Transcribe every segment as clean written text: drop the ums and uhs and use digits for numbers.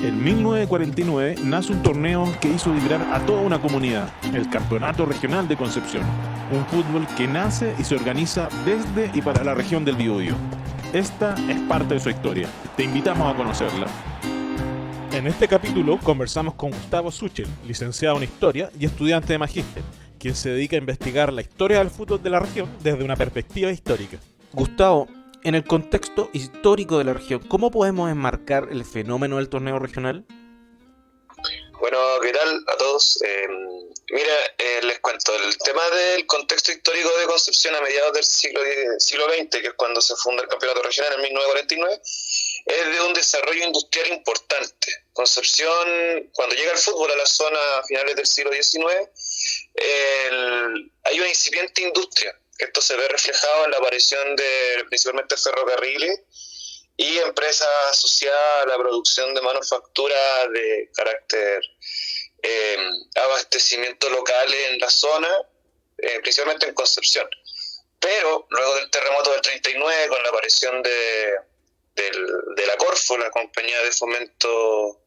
En 1949 nace un torneo que hizo vibrar a toda una comunidad, el Campeonato Regional de Concepción, un fútbol que nace y se organiza desde y para la región del Biobío. Esta es parte de su historia, te invitamos a conocerla. En este capítulo conversamos con Gustavo Suchel, licenciado en Historia y estudiante de Magíster, quien se dedica a investigar la historia del fútbol de la región desde una perspectiva histórica. Gustavo, en el contexto histórico de la región, ¿cómo podemos enmarcar el fenómeno del torneo regional? Bueno, ¿qué tal a todos? Les cuento, el tema del contexto histórico de Concepción a mediados del siglo XX, que es cuando se funda el campeonato regional en 1949, es de un desarrollo industrial importante. Concepción, cuando llega el fútbol a la zona a finales del siglo XIX, hay una incipiente industria. Esto se ve reflejado en la aparición de principalmente ferrocarriles y empresas asociadas a la producción de manufactura de carácter abastecimiento local en la zona, principalmente en Concepción. Pero luego del terremoto del 39, con la aparición de la Corfo, la compañía de fomento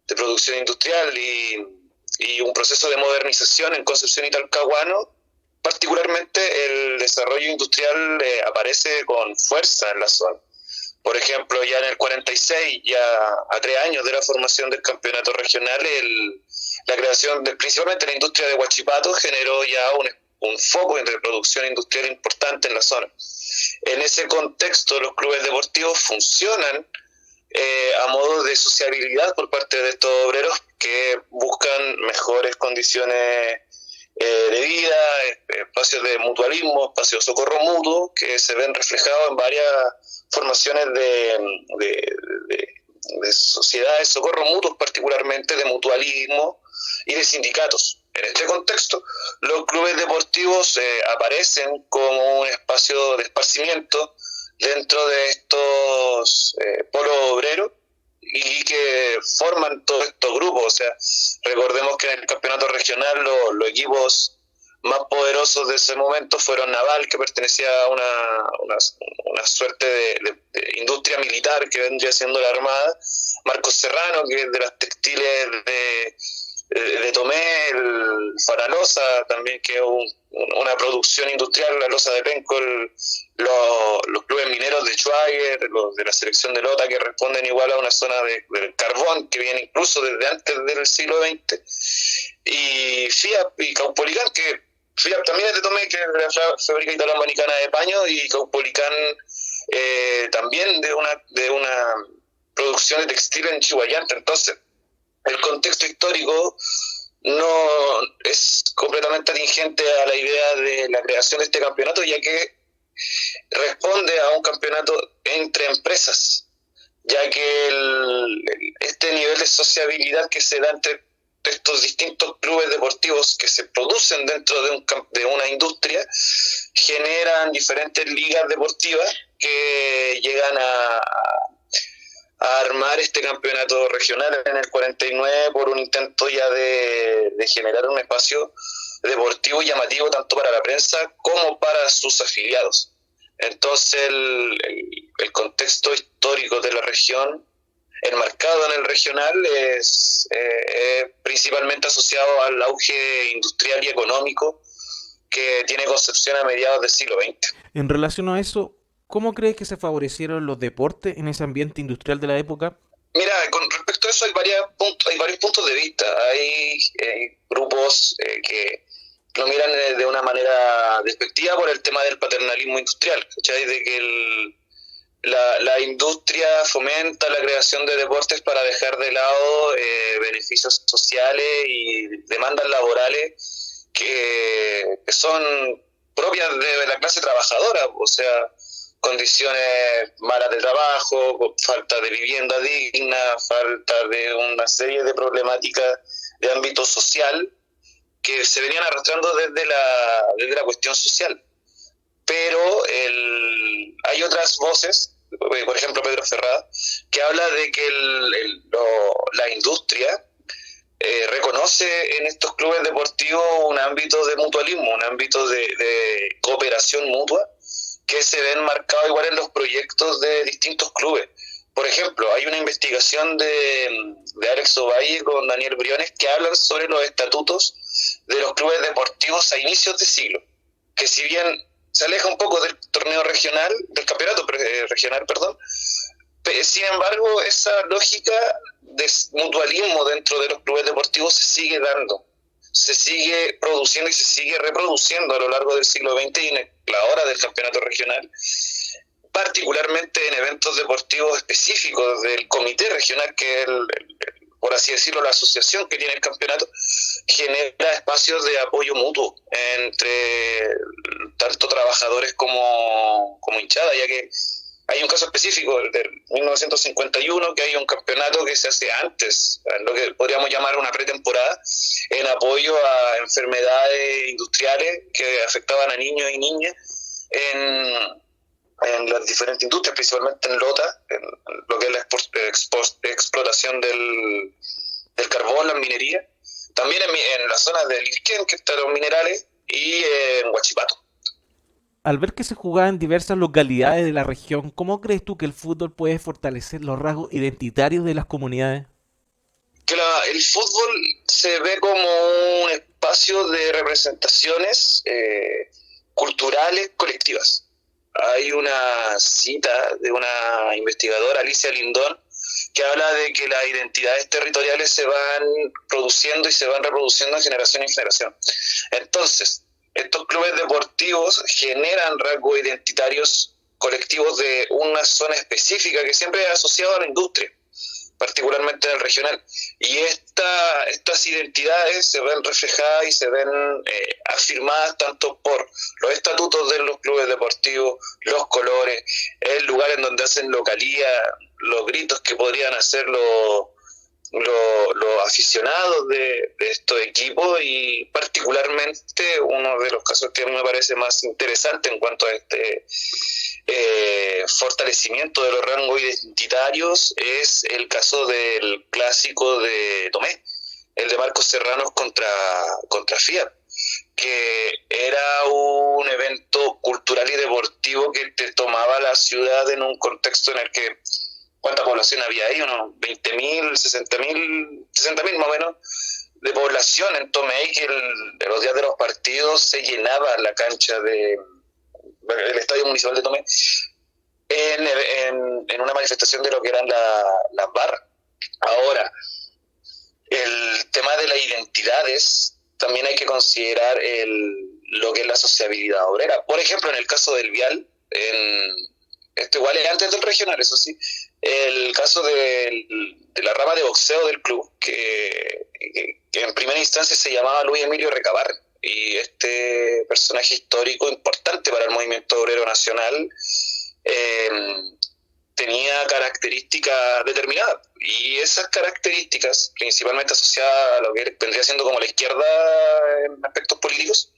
de producción industrial, y un proceso de modernización en Concepción y Talcahuano, particularmente el desarrollo industrial aparece con fuerza en la zona. Por ejemplo, ya en el 46, ya a 3 años de la formación del campeonato regional, la creación principalmente la industria de Huachipato generó ya un foco de producción industrial importante en la zona. En ese contexto, los clubes deportivos funcionan a modo de sociabilidad por parte de estos obreros que buscan mejores condiciones de vida, espacios de mutualismo, espacios de socorro mutuo, que se ven reflejados en varias formaciones de sociedades de socorro mutuos, particularmente de mutualismo y de sindicatos. En este contexto, los clubes deportivos aparecen como un espacio de esparcimiento dentro de estos polos obreros y que forman todos estos grupos. O sea, recordemos que en el campeonato regional los equipos más poderosos de ese momento fueron Naval, que pertenecía a una suerte de industria militar que vendría siendo la Armada, Marcos Serrano, que es de las textiles de Tomé, el Faralosa también, que es una producción industrial, la losa de Penco, los clubes mineros de Schwager, los de la selección de Lota, que responden igual a una zona del carbón que viene incluso desde antes del siglo XX, y FIAP y Caupolicán, que FIAP también es de Tomé, que es la fábrica italoamericana de paño, y Caupolicán también de una producción de textil en Chihuayante. Entonces, el contexto histórico no es completamente atingente a la idea de la creación de este campeonato, ya que responde a un campeonato entre empresas, ya que este nivel de sociabilidad que se da entre estos distintos clubes deportivos que se producen dentro de una industria generan diferentes ligas deportivas que llegan a armar este campeonato regional en el 49 por un intento ya de generar un espacio deportivo llamativo tanto para la prensa como para sus afiliados. Entonces el contexto histórico de la región, enmarcado en el regional, es principalmente asociado al auge industrial y económico que tiene Concepción a mediados del siglo XX. En relación a eso, ¿cómo crees que se favorecieron los deportes en ese ambiente industrial de la época? Mira, con respecto a eso hay varios puntos de vista. Hay grupos que lo miran de una manera despectiva por el tema del paternalismo industrial, ¿cachai? De que la industria fomenta la creación de deportes para dejar de lado beneficios sociales y demandas laborales que son propias de la clase trabajadora, o sea, condiciones malas de trabajo, falta de vivienda digna, falta de una serie de problemáticas de ámbito social que se venían arrastrando desde la cuestión social. Pero hay otras voces, por ejemplo Pedro Ferrada, que habla de que la industria reconoce en estos clubes deportivos un ámbito de mutualismo, un ámbito de cooperación mutua, que se ven marcados igual en los proyectos de distintos clubes. Por ejemplo, hay una investigación de Alex Ovalle con Daniel Briones que hablan sobre los estatutos de los clubes deportivos a inicios de siglo, que si bien se aleja un poco del torneo regional, del campeonato regional, perdón, sin embargo, esa lógica de mutualismo dentro de los clubes deportivos se sigue dando, se sigue produciendo y se sigue reproduciendo a lo largo del siglo XX y en la hora del campeonato regional, particularmente en eventos deportivos específicos del comité regional, que es, por así decirlo, la asociación que tiene el campeonato, genera espacios de apoyo mutuo entre tanto trabajadores como hinchada, ya que hay un caso específico del 1951, que hay un campeonato que se hace antes, lo que podríamos llamar una pretemporada, en apoyo a enfermedades industriales que afectaban a niños y niñas en las diferentes industrias, principalmente en Lota, en lo que es la explotación del carbón, la minería, también en la zona del Ilquén, que están los minerales, y en Huachipato. Al ver que se jugaba en diversas localidades de la región, ¿cómo crees tú que el fútbol puede fortalecer los rasgos identitarios de las comunidades? Que el fútbol se ve como un espacio de representaciones culturales colectivas. Hay una cita de una investigadora, Alicia Lindón, que habla de que las identidades territoriales se van produciendo y se van reproduciendo de generación en generación. Entonces, estos clubes deportivos generan rasgos identitarios colectivos de una zona específica que siempre es asociada a la industria, particularmente en el regional. Y estas identidades se ven reflejadas y se ven afirmadas tanto por los estatutos de los clubes deportivos, los colores, el lugar en donde hacen localía, los gritos que podrían hacer los aficionados de estos equipos, y particularmente uno de los casos que a mí me parece más interesante en cuanto a este fortalecimiento de los rangos identitarios es el caso del clásico de Tomé, el de Marcos Serranos contra Fiat, que era un evento cultural y deportivo que te tomaba la ciudad en un contexto en el que ¿cuánta población había ahí? Unos 20.000, 60.000 más o menos de población en Tomé, que en los días de los partidos se llenaba la cancha del Estadio Municipal de Tomé en una manifestación de lo que eran las barras. Ahora, el tema de las identidades, también hay que considerar lo que es la sociabilidad obrera. Por ejemplo, en el caso del Vial, esto igual es antes del regional, eso sí, el caso de la rama de boxeo del club, que en primera instancia se llamaba Luis Emilio Recabar, y este personaje histórico importante para el movimiento obrero nacional tenía características determinadas, y esas características, principalmente asociadas a lo que vendría siendo como la izquierda en aspectos políticos,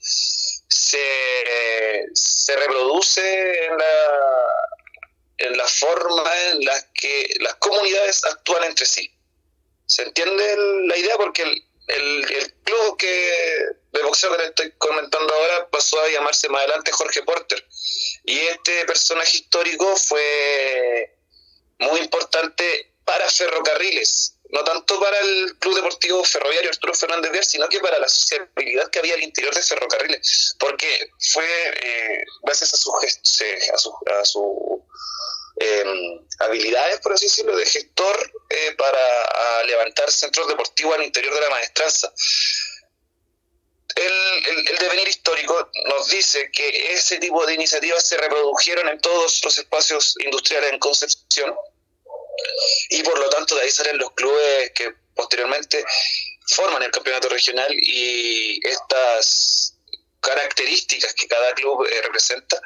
se reproduce en la forma en la que las comunidades actúan entre sí. ¿Se entiende la idea? Porque el club de boxeo que le estoy comentando ahora pasó a llamarse más adelante Jorge Porter, y este personaje histórico fue muy importante para Ferrocarriles, no tanto para el Club Deportivo Ferroviario Arturo Fernández Vial, sino que para la sociabilidad que había al interior de Ferrocarriles, porque fue gracias a su habilidades, por así decirlo, de gestor para levantar centros deportivos al interior de la maestranza. El devenir histórico nos dice que ese tipo de iniciativas se reprodujeron en todos los espacios industriales en Concepción, y por lo tanto de ahí salen los clubes que posteriormente forman el campeonato regional, y estas características que cada club representa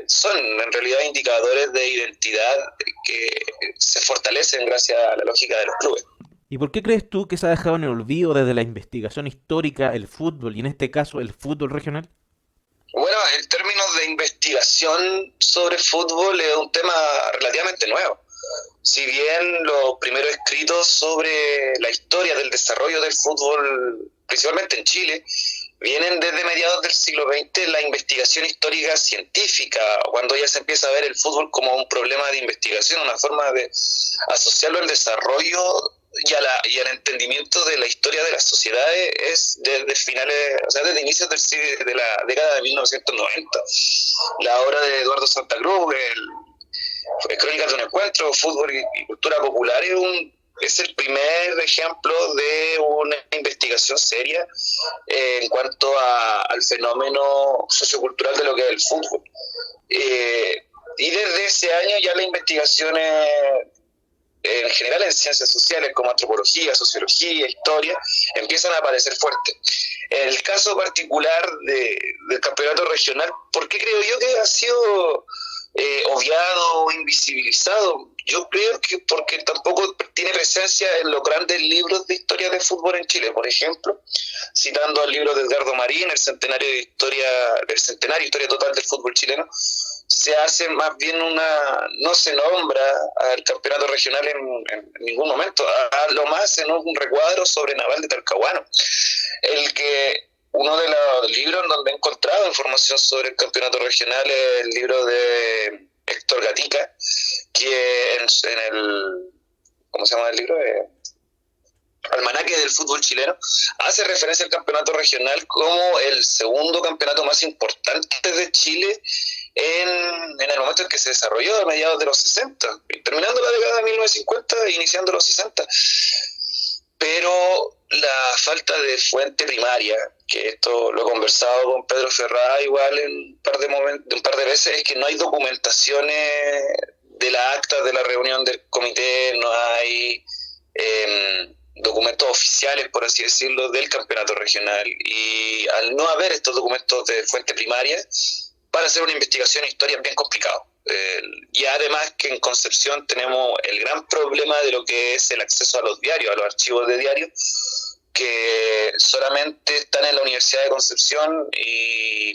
son en realidad indicadores de identidad que se fortalecen gracias a la lógica de los clubes. ¿Y por qué crees tú que se ha dejado en el olvido desde la investigación histórica el fútbol, y en este caso el fútbol regional? Bueno, en términos de investigación sobre fútbol es un tema relativamente nuevo. Si bien los primeros escritos sobre la historia del desarrollo del fútbol, principalmente en Chile, vienen desde mediados del siglo XX la investigación histórica científica, cuando ya se empieza a ver el fútbol como un problema de investigación, una forma de asociarlo al desarrollo y al entendimiento de la historia de las sociedades es desde finales, o sea, desde inicios de la década de 1990. La obra de Eduardo Santa Cruz, Crónicas de un encuentro, fútbol y cultura popular, es el primer ejemplo de una investigación seria en cuanto al fenómeno sociocultural de lo que es el fútbol. Y desde ese año ya la investigación en general en ciencias sociales como antropología, sociología, historia, empiezan a aparecer fuertes. En el caso particular del campeonato regional, ¿por qué creo yo que ha sido obviado o invisibilizado? Yo creo que porque tampoco tiene presencia en los grandes libros de historia de fútbol en Chile. Por ejemplo, citando al libro de Edgardo Marín, el centenario Historia Total del Fútbol Chileno, se hace más bien no se nombra al campeonato regional en ningún momento, a lo más en un recuadro sobre Naval de Talcahuano. Uno de los libros donde he encontrado información sobre el campeonato regional es el libro de Héctor Gatica, que en el, ¿cómo se llama el libro? Almanaque del fútbol chileno, hace referencia al campeonato regional como el segundo campeonato más importante de Chile en el momento en que se desarrolló, a mediados de los 60, terminando la década de 1950 e iniciando los 60. Pero la falta de fuente primaria, que esto lo he conversado con Pedro Ferrá igual en un par de veces, es que no hay documentaciones de las actas de la reunión del comité, no hay documentos oficiales, por así decirlo, del campeonato regional. Y al no haber estos documentos de fuente primaria, para hacer una investigación histórica es bien complicado. Y además que en Concepción tenemos el gran problema de lo que es el acceso a los diarios, a los archivos de diarios, que solamente están en la Universidad de Concepción y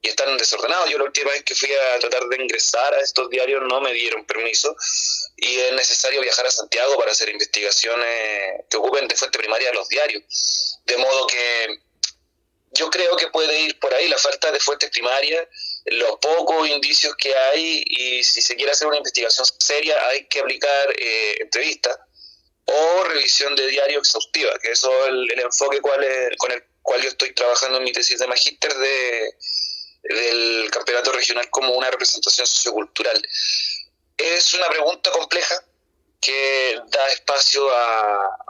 están desordenados. Yo la última vez que fui a tratar de ingresar a estos diarios no me dieron permiso y es necesario viajar a Santiago para hacer investigaciones que ocupen de fuente primaria los diarios. De modo que yo creo que puede ir por ahí la falta de fuentes primarias, los pocos indicios que hay, y si se quiere hacer una investigación seria hay que aplicar entrevistas o revisión de diario exhaustiva, que eso es el enfoque con el cual yo estoy trabajando en mi tesis de magíster del campeonato regional como una representación sociocultural. Es una pregunta compleja que da espacio a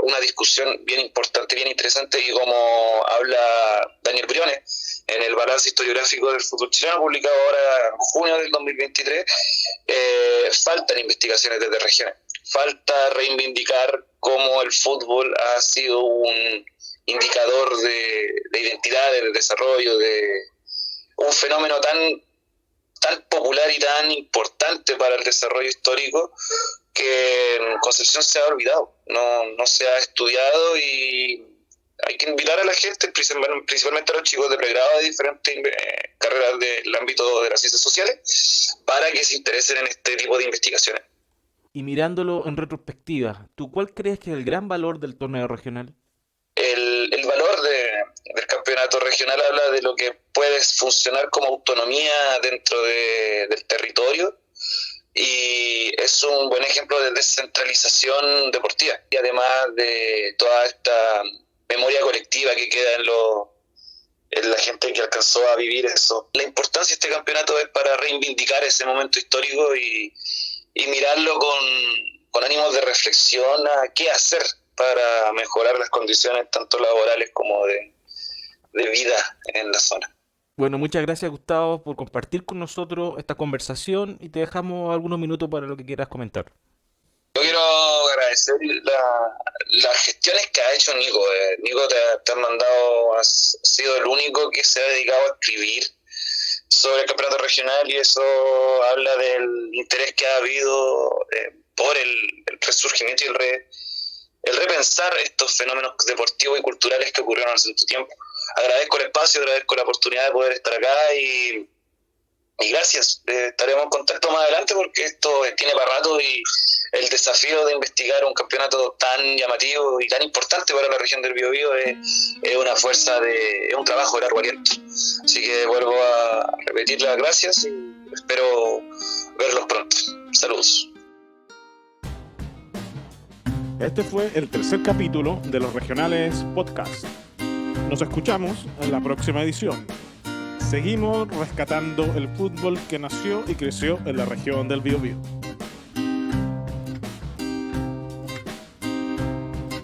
una discusión bien importante, bien interesante, y como habla Daniel Briones en el balance historiográfico del fútbol chileno, publicado ahora en junio del 2023, faltan investigaciones desde regiones, falta reivindicar cómo el fútbol ha sido un indicador de identidad, de desarrollo, de un fenómeno tan popular y tan importante para el desarrollo histórico que en Concepción se ha olvidado, no se ha estudiado, y hay que invitar a la gente, principalmente a los chicos de pregrado de diferentes carreras del ámbito de las ciencias sociales, para que se interesen en este tipo de investigaciones. Y mirándolo en retrospectiva, ¿tú cuál crees que es el gran valor del torneo regional? El valor del campeonato regional habla de lo que puede funcionar como autonomía dentro del territorio, y es un buen ejemplo de descentralización deportiva, y además de toda esta memoria colectiva que queda en la gente que alcanzó a vivir eso. La importancia de este campeonato es para reivindicar ese momento histórico y mirarlo con ánimos de reflexión a qué hacer para mejorar las condiciones tanto laborales como de vida en la zona. Bueno, muchas gracias, Gustavo, por compartir con nosotros esta conversación, y te dejamos algunos minutos para lo que quieras comentar. Yo quiero agradecer las gestiones que ha hecho Nico. Nico te ha mandado, has sido el único que se ha dedicado a escribir sobre el campeonato regional, y eso habla del interés que ha habido por el resurgimiento y el repensar estos fenómenos deportivos y culturales que ocurrieron hace tanto tiempo. Agradezco el espacio, agradezco la oportunidad de poder estar acá y gracias. Estaremos en contacto más adelante porque esto tiene para rato y el el desafío de investigar un campeonato tan llamativo y tan importante para la región del Biobío es un trabajo de largo aliento. Así que vuelvo a repetir las gracias y espero verlos pronto. Saludos. Este fue el tercer capítulo de los Regionales Podcast. Nos escuchamos en la próxima edición. Seguimos rescatando el fútbol que nació y creció en la región del Biobío.